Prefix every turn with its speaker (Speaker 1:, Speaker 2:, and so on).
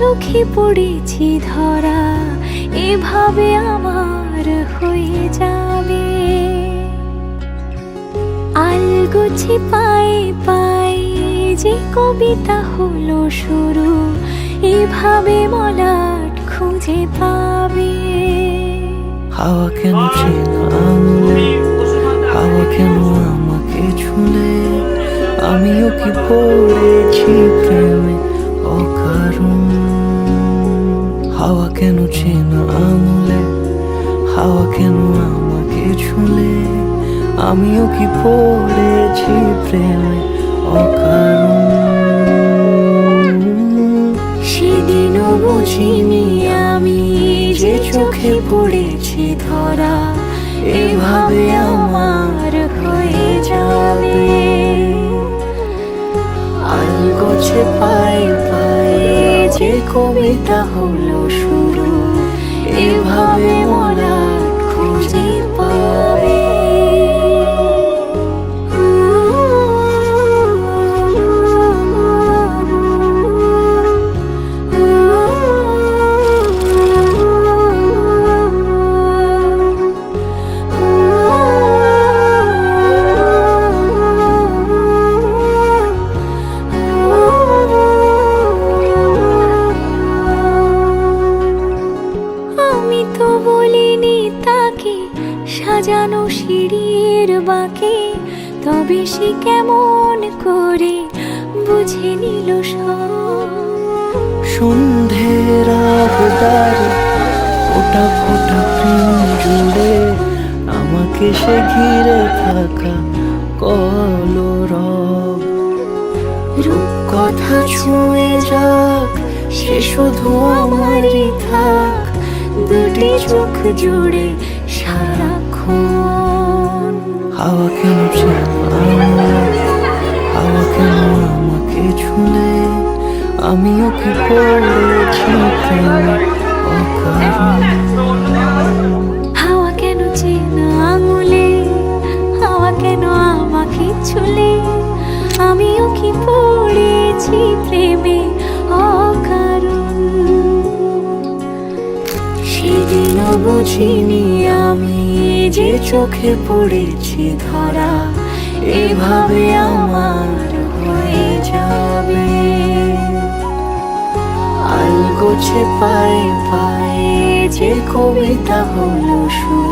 Speaker 1: চোখে পড়েছি ধরা, এভাবে আমার হয়ে যাবে। আলগোছে পায়ে পায়ে যে কবিতা হলো শুরু, এভাবে মলাট খুঁজে পাবে।
Speaker 2: হাওয়া কেন চেনা আঙুলে, হাওয়া কেন আমাকে ছুলে, আমিও কি পড়েছি প্রেমে অকারণ। হাওয়া কেন চেনা আঙুলে, হাওয়া কেন আমাকে ছুলে, আমিও কি পড়েছি প্রেমে অকারণ।
Speaker 1: সেদিনও বুঝিনি আমি যে চোখে পড়েছি ধরা, এভাবে আমার হয়ে যাবে। আলগোছে পায়ে পায়ে যে কবিতা হলো শুরু, এভাবে মলাট খুঁজে পাবে। আমি তো বলিনি তাকে সাজানো সিঁড়ির বাঁকে, তবে সে কেমন করে বুঝে নিল সব।
Speaker 2: সন্ধ্যের আবদারে ফোটা ফোটা প্রেম জুড়ে, আমাকে সে ঘিরে থাকা কলরব।
Speaker 1: রূপকথা ছুঁয়ে যাক, সে শুধু আমারই থাক, দুটি চোখ জুড়ে সারাক্ষণ।
Speaker 2: হাওয়া কেন চেনা আঙুলে, হাওয়া কেন আমাকে ছুলে, আমিও কি পড়েছি প্রেমে অকারণ।
Speaker 1: হাওয়া কেন চেনা আঙুলে, হাওয়া কেন আমাকে ছুলে, আমিও কি পড়েছি প্রেমে অকারণ। সেদিনও বুঝিনি আমি যে চোখে পড়েছি ধরা, এভাবে আমার হয়ে যাবে। আলগোছে পায়ে পায়ে যে কবিতা হলো শুরু,